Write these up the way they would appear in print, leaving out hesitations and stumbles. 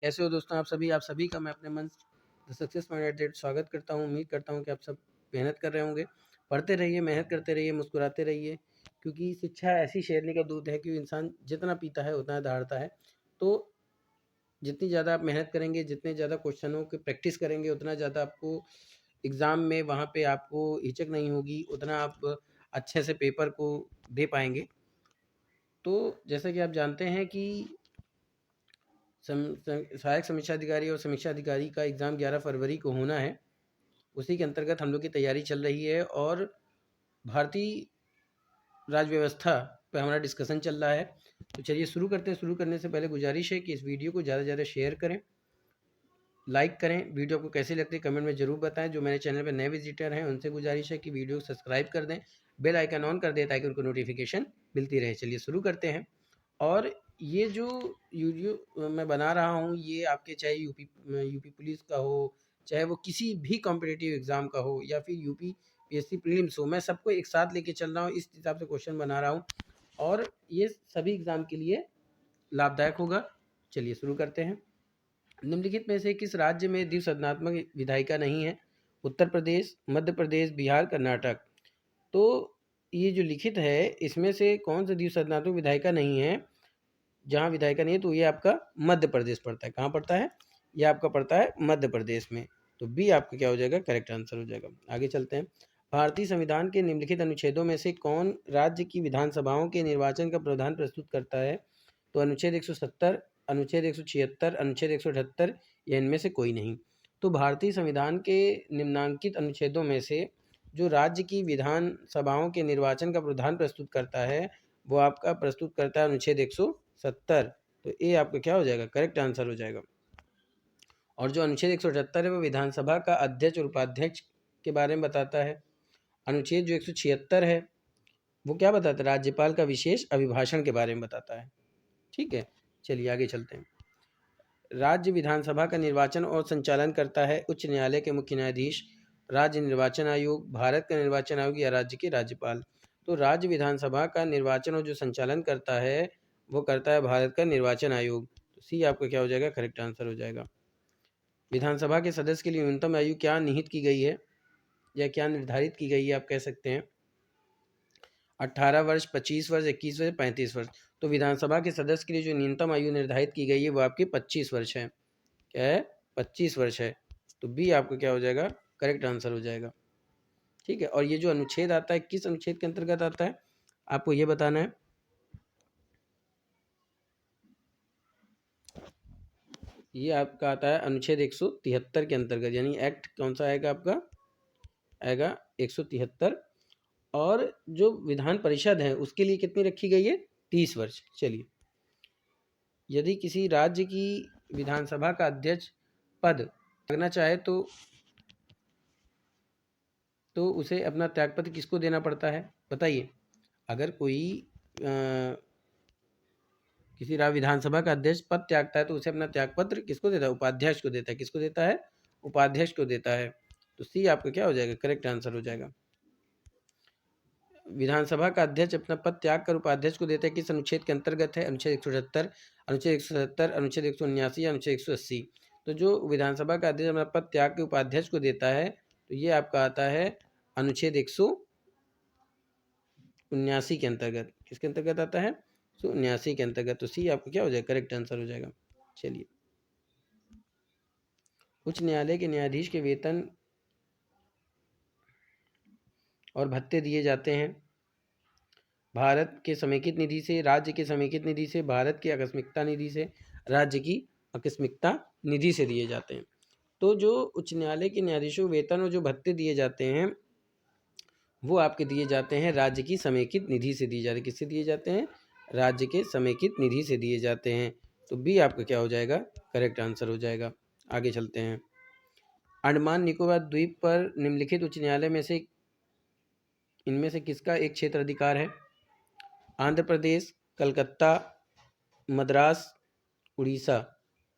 कैसे हो दोस्तों आप सभी का मैं अपने मन द सक्सेस माइंडेड स्वागत करता हूँ। उम्मीद करता हूँ कि आप सब मेहनत कर रहे होंगे। पढ़ते रहिए, मेहनत करते रहिए, मुस्कुराते रहिए, क्योंकि शिक्षा ऐसी शेरनी का दूध है कि इंसान जितना पीता है उतना दहाड़ता है। तो जितनी ज़्यादा आप मेहनत करेंगे, जितने ज़्यादा क्वेश्चनों की प्रैक्टिस करेंगे, उतना ज़्यादा आपको एग्ज़ाम में वहाँ पे आपको हिचक नहीं होगी, उतना आप अच्छे से पेपर को दे पाएंगे। तो जैसा कि आप जानते हैं कि सहायक समीक्षा अधिकारी और समीक्षा अधिकारी का एग्ज़ाम 11 फरवरी को होना है। उसी के अंतर्गत हम लोग की तैयारी चल रही है और भारतीय राज्य व्यवस्था पे हमारा डिस्कशन चल रहा है। तो चलिए शुरू करते हैं। शुरू करने से पहले गुजारिश है कि इस वीडियो को ज़्यादा से ज़्यादा शेयर करें, लाइक करें। वीडियो आपको कैसी लगती है कमेंट में ज़रूर बताएं। जो मेरे चैनल पर नए विजिटर हैं उनसे गुजारिश है कि वीडियो को सब्सक्राइब कर दें, बेल आइकन ऑन कर दें ताकि उनको नोटिफिकेशन मिलती रहे। चलिए शुरू करते हैं। और ये जो वीडियो मैं बना रहा हूँ, ये आपके चाहे यूपी पुलिस का हो, चाहे वो किसी भी कॉम्पिटिटिव एग्ज़ाम का हो, या फिर यूपी पीएससी प्रीलिम्स हो, मैं सबको एक साथ लेके चल रहा हूँ। इस हिसाब से क्वेश्चन बना रहा हूँ और ये सभी एग्ज़ाम के लिए लाभदायक होगा। चलिए शुरू करते हैं। निम्नलिखित में से किस राज्य में द्विसदनात्मक विधायिका नहीं है? उत्तर प्रदेश, मध्य प्रदेश, बिहार, कर्नाटक। तो ये जो लिखित है इसमें से कौन सा द्विसदनात्मक विधायिका नहीं है? जहाँ विधायिका नहीं है तो ये आपका मध्य प्रदेश पड़ता है। कहाँ पड़ता है? ये आपका पड़ता है मध्य प्रदेश में। तो बी आपका क्या हो जाएगा? करेक्ट आंसर हो जाएगा। आगे चलते हैं। भारतीय संविधान के निम्नलिखित अनुच्छेदों में से कौन राज्य की विधानसभाओं के निर्वाचन का प्रावधान प्रस्तुत करता है? तो अनुच्छेद 170, अनुच्छेद 176, अनुच्छेद 178 या इनमें से कोई नहीं। तो भारतीय संविधान के निम्नांकित अनुच्छेदों में से जो राज्य की विधानसभाओं के निर्वाचन का प्रावधान प्रस्तुत करता है वो आपका प्रस्तुत करता है अनुच्छेद 170। तो ये आपका क्या हो जाएगा? करेक्ट आंसर हो जाएगा। और जो अनुच्छेद 178 है वो विधानसभा का अध्यक्ष और उपाध्यक्ष के बारे में बताता है। अनुच्छेद जो 176 है वो क्या बताता है? राज्यपाल का विशेष अभिभाषण के बारे में बताता है। ठीक है, चलिए आगे चलते हैं। राज्य विधानसभा का निर्वाचन और संचालन करता है उच्च न्यायालय के मुख्य न्यायाधीश, राज्य निर्वाचन आयोग, भारत का निर्वाचन आयोग या राज्य के राज्यपाल। तो राज्य विधानसभा का निर्वाचन और जो संचालन करता है वो करता है भारत का निर्वाचन आयोग। तो सी आपका क्या हो जाएगा? करेक्ट आंसर हो जाएगा। विधानसभा के सदस्य के लिए न्यूनतम आयु क्या निहित की गई है या क्या निर्धारित की गई है आप कह सकते हैं? 18 वर्ष, 25 वर्ष, 21 वर्ष, 35 वर्ष। तो विधानसभा के सदस्य के लिए जो न्यूनतम आयु निर्धारित की गई है वो आपकी 25 वर्ष है। क्या है? 25 वर्ष है। तो बी आपका क्या हो जाएगा? करेक्ट आंसर हो जाएगा। ठीक है, और ये जो अनुच्छेद आता है किस अनुच्छेद के अंतर्गत आता है आपको ये बताना है। ये आपका आता है अनुच्छेद 173 के अंतर्गत, यानी एक्ट कौन सा आएगा आपका? आएगा 173। और जो विधान परिषद है उसके लिए कितनी रखी गई है? 30 वर्ष। चलिए, यदि किसी राज्य की विधानसभा का अध्यक्ष पद लगना चाहे तो उसे अपना त्यागपत्र किसको देना पड़ता है? बताइए। अगर कोई किसी विधानसभा का अध्यक्ष पद त्यागता है तो उसे अपना त्यागपत्र किसको देता है? उपाध्यक्ष को देता है। किसको देता है? उपाध्यक्ष को देता है। तो सी आपका क्या हो जाएगा? करेक्ट आंसर हो जाएगा। विधानसभा का अध्यक्ष अपना पद त्याग कर उपाध्यक्ष को देता है, किस अनुच्छेद के अंतर्गत है? अनुच्छेद 178, अनुच्छेद 177, अनुच्छेद 179 या अनुच्छेद 180। तो जो विधानसभा का अध्यक्ष अपना पद त्याग के उपाध्यक्ष को देता है तो ये आपका आता है अनुच्छेद 179 के अंतर्गत। किसके अंतर्गत आता है? 179 के अंतर्गत। तो सी आपका क्या हो जाएगा? करेक्ट आंसर हो जाएगा। चलिए, उच्च न्यायालय के न्यायाधीश के वेतन और भत्ते दिए जाते हैं भारत के समेकित निधि से, राज्य के समेकित निधि से, भारत की आकस्मिकता निधि से, राज्य की आकस्मिकता निधि से दिए जाते हैं। तो जो उच्च न्यायालय के न्यायाधीशों को वेतन और जो भत्ते दिए जाते हैं वो आपके दिए जाते हैं राज्य की समेकित निधि से दिए जाते हैं। किससे दिए जाते हैं? राज्य के समेकित निधि से दिए जाते हैं। तो बी आपका क्या हो जाएगा? करेक्ट आंसर हो जाएगा। आगे चलते हैं। अंडमान निकोबार द्वीप पर निम्नलिखित उच्च न्यायालय में से इनमें से किसका एक क्षेत्र अधिकार है? आंध्र प्रदेश, कलकत्ता, मद्रास, उड़ीसा।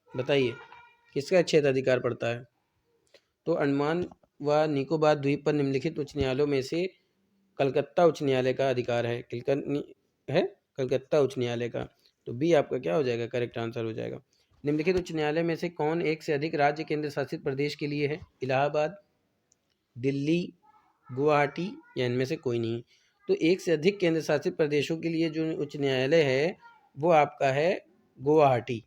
बताइए किसका क्षेत्र अधिकार पड़ता है? तो अंडमान व निकोबार द्वीप पर निम्नलिखित उच्च न्यायालयों में से कलकत्ता उच्च न्यायालय का अधिकार है कलकत्ता उच्च न्यायालय का। तो बी आपका क्या हो जाएगा? करेक्ट आंसर हो जाएगा। निम्नलिखित उच्च न्यायालय में से कौन एक से अधिक राज्य केंद्र शासित प्रदेश के लिए है? इलाहाबाद, दिल्ली, गुवाहाटी या इनमें से कोई नहीं। तो एक से अधिक केंद्र शासित प्रदेशों के लिए जो उच्च न्यायालय है वो आपका है गुवाहाटी।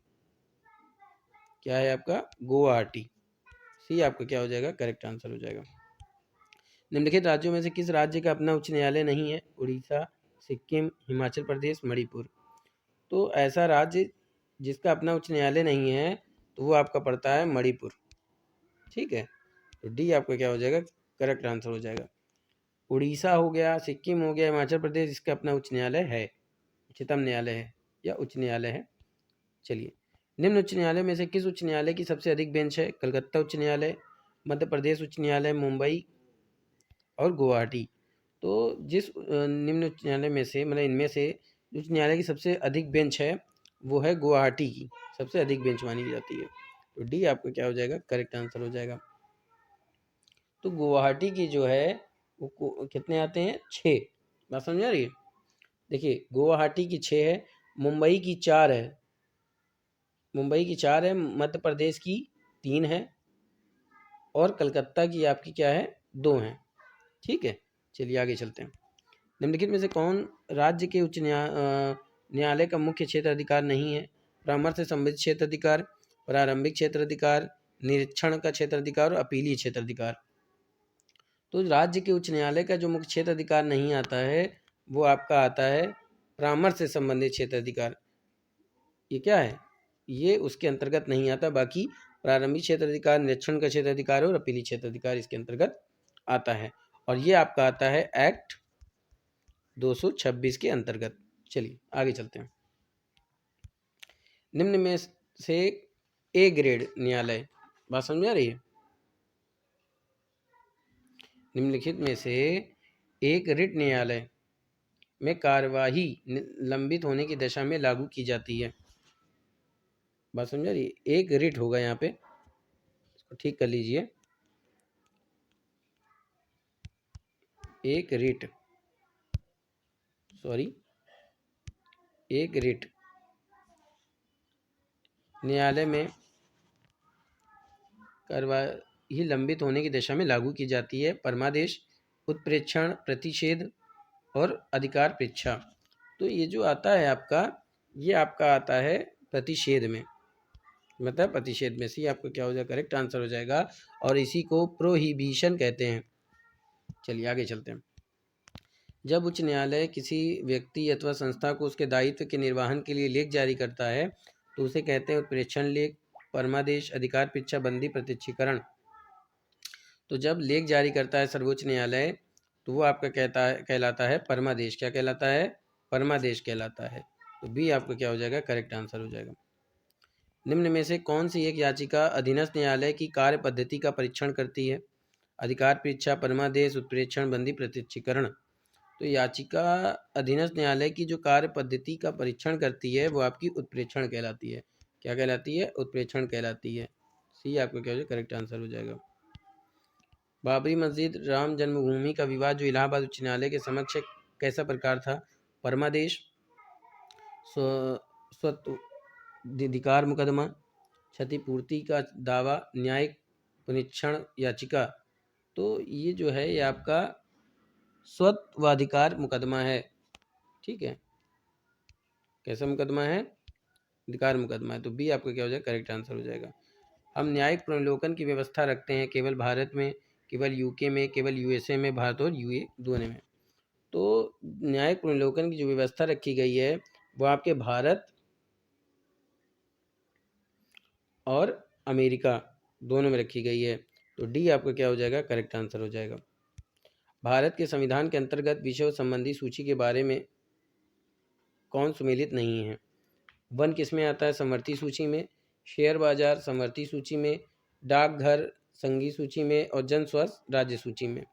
क्या है आपका? गुवाहाटी। सी आपका क्या हो जाएगा? करेक्ट आंसर हो जाएगा। निम्नलिखित राज्यों में से किस राज्य का अपना उच्च न्यायालय नहीं है? उड़ीसा, सिक्किम, हिमाचल प्रदेश, मणिपुर। तो ऐसा राज्य जिसका अपना उच्च न्यायालय नहीं है तो वो आपका पड़ता है मणिपुर। ठीक है, तो डी आपका क्या हो जाएगा? करेक्ट आंसर हो जाएगा। उड़ीसा हो गया, सिक्किम हो गया, हिमाचल प्रदेश, इसका अपना उच्च न्यायालय है, उच्चतम न्यायालय है या उच्च न्यायालय है। चलिए, निम्न उच्च न्यायालय में से किस उच्च न्यायालय की सबसे अधिक बेंच है? कलकत्ता उच्च न्यायालय, मध्य प्रदेश उच्च न्यायालय, मुंबई और गुवाहाटी। तो जिस निम्न उच्च न्यायालय में से मतलब इनमें से उच्च न्यायालय की सबसे अधिक बेंच है वो है गुवाहाटी की, सबसे अधिक बेंच मानी जाती है। तो डी आपका क्या हो जाएगा? करेक्ट आंसर हो जाएगा। तो गुवाहाटी की जो है वो कितने आते हैं? 6। बात समझ आ रही है? देखिए, गुवाहाटी की 6 है, मुंबई की 4 है, मुंबई की 4 है, मध्य प्रदेश की 3 है और कलकत्ता की आपकी क्या है? 2 हैं। ठीक है, चलिए आगे चलते हैं। निम्नलिखित में से कौन राज्य के उच्च न्यायालय का मुख्य क्षेत्र अधिकार नहीं है? परामर्श से संबंधित क्षेत्र अधिकार, प्रारंभिक क्षेत्र अधिकार, निरीक्षण का क्षेत्र अधिकार और अपीलीय क्षेत्र अधिकार। तो राज्य के उच्च न्यायालय का जो मुख्य क्षेत्र अधिकार नहीं आता है वो आपका आता है परामर्श से संबंधित क्षेत्र अधिकार। ये क्या है? ये उसके अंतर्गत नहीं आता। बाकी प्रारंभिक क्षेत्र अधिकार, निरीक्षण का क्षेत्र अधिकार और अपीलीय क्षेत्र अधिकार इसके अंतर्गत आता है, और ये आपका आता है एक्ट 226 के अंतर्गत। चलिए आगे चलते हैं। निम्न में से ए ग्रेड न्यायालय, बात समझ आ रही है? निम्नलिखित में से एक रिट न्यायालय में कार्यवाही लंबित होने की दशा में लागू की जाती है। बात समझ आ रही है? एक रिट होगा यहाँ पे, इसको ठीक कर लीजिए। एक रिट, सॉरी, एक रिट न्यायालय में कार्यवाही लंबित होने की दशा में लागू की जाती है। परमादेश, उत्प्रेक्षण, प्रतिषेध और अधिकार परीक्षा। तो ये जो आता है आपका, ये आपका आता है प्रतिषेध में, मतलब प्रतिषेध में। सी आपका क्या हो जाएगा? करेक्ट आंसर हो जाएगा, और इसी को प्रोहिबिशन कहते हैं। चलिए आगे चलते हैं। जब उच्च न्यायालय किसी व्यक्ति अथवा संस्था को उसके दायित्व के निर्वहन के लिए लेख जारी करता है तो उसे कहते हैं उत्प्रेक्षण लेख, परमादेश, अधिकार परीक्षा, बंदी, प्रत्यक्षीकरण। तो जब लेख जारी करता है सर्वोच्च न्यायालय तो वो आपका कहलाता है परमादेश। क्या कहलाता है? परमादेश कहलाता है। तो बी आपका क्या हो जाएगा? करेक्ट आंसर हो जाएगा। निम्न में से कौन सी एक याचिका अधीनस्थ न्यायालय की कार्य पद्धति का परीक्षण करती है? अधिकार परीक्षा, परमादेश, उत्प्रेक्षण, बंदी, प्रत्यक्षीकरण। तो याचिका अधीनस्थ न्यायालय की जो कार्य पद्धति का परीक्षण करती है वो आपकी उत्प्रेक्षण कहलाती है। क्या कहलाती है? उत्प्रेक्षण कहलाती है। सी आपका क्या हो जाएगा? करेक्ट आंसर हो जाएगा। बाबरी मस्जिद, राम जन्मभूमि का विवाद जो इलाहाबाद उच्च न्यायालय के समक्ष कैसा प्रकार था? परमादेश, स्वत्वाधिकार मुकदमा, क्षतिपूर्ति का दावा, न्यायिक पुनरीक्षण याचिका। तो ये जो है ये आपका स्वत्वाधिकार मुकदमा है। ठीक है, कैसा मुकदमा है? अधिकार मुकदमा है। तो बी आपका क्या हो जाएगा? करेक्ट आंसर हो जाएगा। हम न्यायिक पुनर्विलोकन की व्यवस्था रखते हैं केवल भारत में, केवल यूके में, केवल यूएसए में, भारत और यूए दोनों में। तो न्यायिक पुनर्विलोकन की जो व्यवस्था रखी गई है वो आपके भारत और अमेरिका दोनों में रखी गई है। तो डी आपका क्या हो जाएगा? करेक्ट आंसर हो जाएगा। भारत के संविधान के अंतर्गत विषयों संबंधी सूची के बारे में कौन सुमेलित नहीं है? वन किस में आता है? समवर्ती सूची में, शेयर बाजार समवर्ती सूची में, डाकघर संघीय सूची में और जन स्वास्थ्य राज्य सूची में।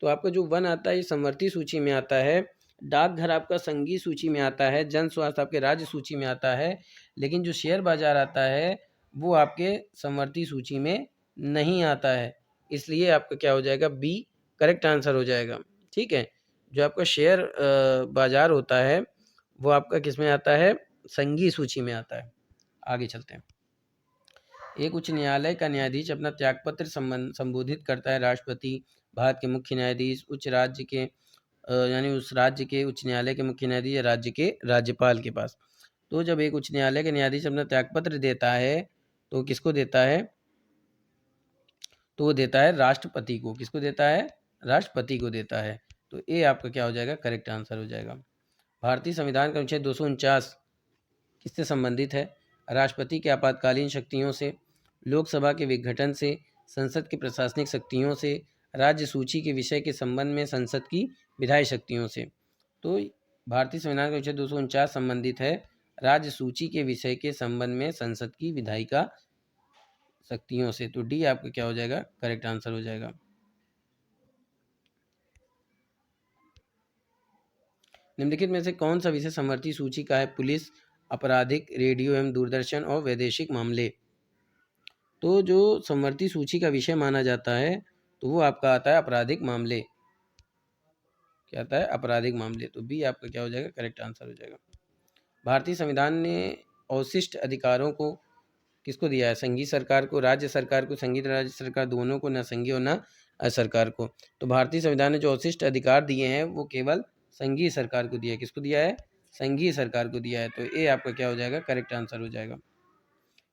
तो आपका जो वन आता है ये समवर्ती सूची में आता है, डाकघर आपका संघीय सूची में आता है, जन स्वास्थ्य आपके राज्य सूची में आता है, लेकिन जो शेयर बाजार आता है वो आपके समवर्ती सूची में नहीं आता है। इसलिए आपका क्या हो जाएगा? बी करेक्ट आंसर हो जाएगा। ठीक है, जो आपका शेयर बाजार होता है वो आपका किस में आता है? संघीय सूची में आता है। आगे चलते हैं। एक उच्च न्यायालय का न्यायाधीश अपना त्यागपत्र संबोधित करता है राष्ट्रपति, भारत के मुख्य न्यायाधीश, उच्च राज्य के यानी उस राज्य के उच्च न्यायालय के मुख्य न्यायाधीश या राज्य के राज्यपाल के पास। तो जब एक उच्च न्यायालय का न्यायाधीश अपना त्यागपत्र देता है तो किसको देता है? तो वो देता है राष्ट्रपति को। किसको देता है? राष्ट्रपति को देता है। तो ये आपका क्या हो जाएगा? करेक्ट आंसर हो जाएगा। भारतीय संविधान का अनुच्छेद 249 किससे संबंधित है? राष्ट्रपति के आपातकालीन शक्तियों से, लोकसभा के विघटन से, संसद की प्रशासनिक शक्तियों से, राज्य सूची के विषय के संबंध में संसद की विधायी शक्तियों से। तो भारतीय संविधान का अनुच्छेद 249 संबंधित है राज्य सूची के विषय के संबंध में संसद की विधायिका शक्तियों से। तो डी आपका क्या हो जाएगा? करेक्ट आंसर हो जाएगा। निम्नलिखित में से कौन सा विषय समवर्ती सूची का है? पुलिस, आपराधिक, रेडियो एवं दूरदर्शन और वैदेशिक मामले। तो जो समवर्ती सूची का विषय माना जाता है तो वो आपका आता है आपराधिक मामले। क्या आता है? आपराधिक मामले। तो बी आपका क्या हो जाएगा? करेक्ट आंसर हो जाएगा। भारतीय संविधान ने अवशिष्ट अधिकारों को किसको दिया है? संघीय सरकार को, राज्य सरकार को, संघीय राज्य सरकार दोनों को, ना संघीय और ना सरकार को। तो भारतीय संविधान ने जो अवशिष्ट अधिकार दिए हैं वो केवल संघीय सरकार को दिया है। किसको दिया है? संघीय सरकार को दिया है। तो ये आपका क्या हो जाएगा? करेक्ट आंसर हो जाएगा।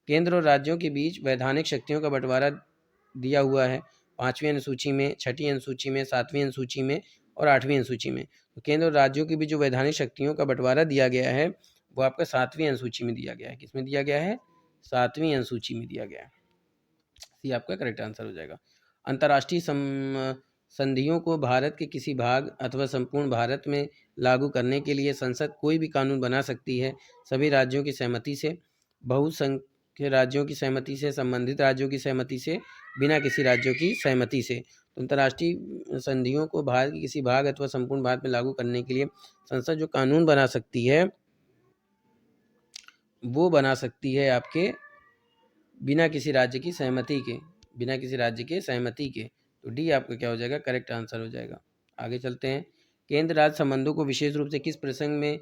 केंद्र और राज्यों के बीच वैधानिक शक्तियों का बंटवारा दिया हुआ है 5वीं अनुसूची में, 6ठी अनुसूची में, 7वीं अनुसूची में और 8वीं अनुसूची में। तो केंद्र और राज्यों के बीच जो वैधानिक शक्तियों का बंटवारा दिया गया है वो आपका 7वीं अनुसूची में दिया गया है। किसमें दिया गया है? 7वीं अनुसूची में दिया गया है। सी आपका करेक्ट आंसर हो जाएगा। अंतर्राष्ट्रीय संधियों को भारत के किसी भाग अथवा संपूर्ण भारत में लागू करने के लिए संसद कोई भी कानून बना सकती है सभी राज्यों की सहमति से, बहुसंख्य राज्यों की सहमति से, संबंधित राज्यों की सहमति से, बिना किसी राज्यों की सहमति से। तो अंतर्राष्ट्रीय संधियों को भारत के किसी भाग अथवा संपूर्ण भारत में लागू करने के लिए संसद जो कानून बना सकती है वो बना सकती है आपके बिना किसी राज्य की सहमति के, बिना किसी राज्य के सहमति के। तो डी आपका क्या हो जाएगा? करेक्ट आंसर हो जाएगा। आगे चलते हैं। केंद्र राज्य संबंधों को विशेष रूप से किस प्रसंग में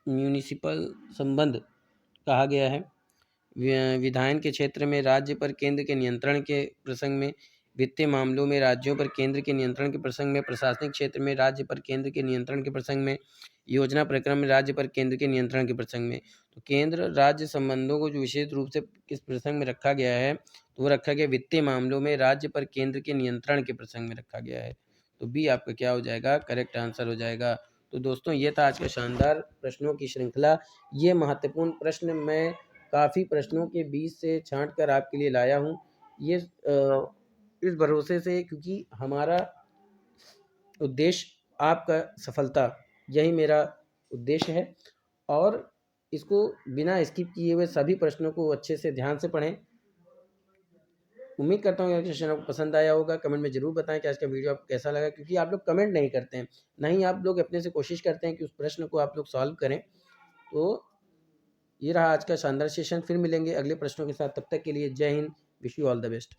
म्यूनिसिपल संबंध कहा गया है? विधायन के क्षेत्र में राज्य पर केंद्र के नियंत्रण के प्रसंग में, वित्तीय मामलों में राज्यों पर केंद्र के नियंत्रण के प्रसंग में, प्रशासनिक क्षेत्र में राज्य पर केंद्र के नियंत्रण के प्रसंग में, योजना प्रक्रम में राज्य पर केंद्र के नियंत्रण के प्रसंग में। तो केंद्र राज्य संबंधों को जो विशेष रूप से किस प्रसंग में रखा गया है तो वो रखा गया वित्तीय मामलों में राज्य पर केंद्र के नियंत्रण के प्रसंग में रखा गया है। तो बी आपका क्या हो जाएगा? करेक्ट आंसर हो जाएगा। तो दोस्तों ये था आज का शानदार प्रश्नों की श्रृंखला। ये महत्वपूर्ण प्रश्न मैं काफ़ी प्रश्नों के बीच से छांट कर आपके लिए लाया हूँ। ये इस भरोसे से क्योंकि हमारा उद्देश्य आपका सफलता, यही मेरा उद्देश्य है। और इसको बिना स्किप किए हुए सभी प्रश्नों को अच्छे से ध्यान से पढ़ें। उम्मीद करता हूँ कि सेशन आपको पसंद आया होगा। कमेंट में ज़रूर बताएं कि आज का वीडियो आपको कैसा लगा, क्योंकि आप लोग कमेंट नहीं करते हैं, ना ही आप लोग अपने से कोशिश करते हैं कि उस प्रश्न को आप लोग सॉल्व करें। तो ये रहा आज का शानदार सेशन। फिर मिलेंगे अगले प्रश्नों के साथ। तब तक के लिए जय Hind. Wish you all the best.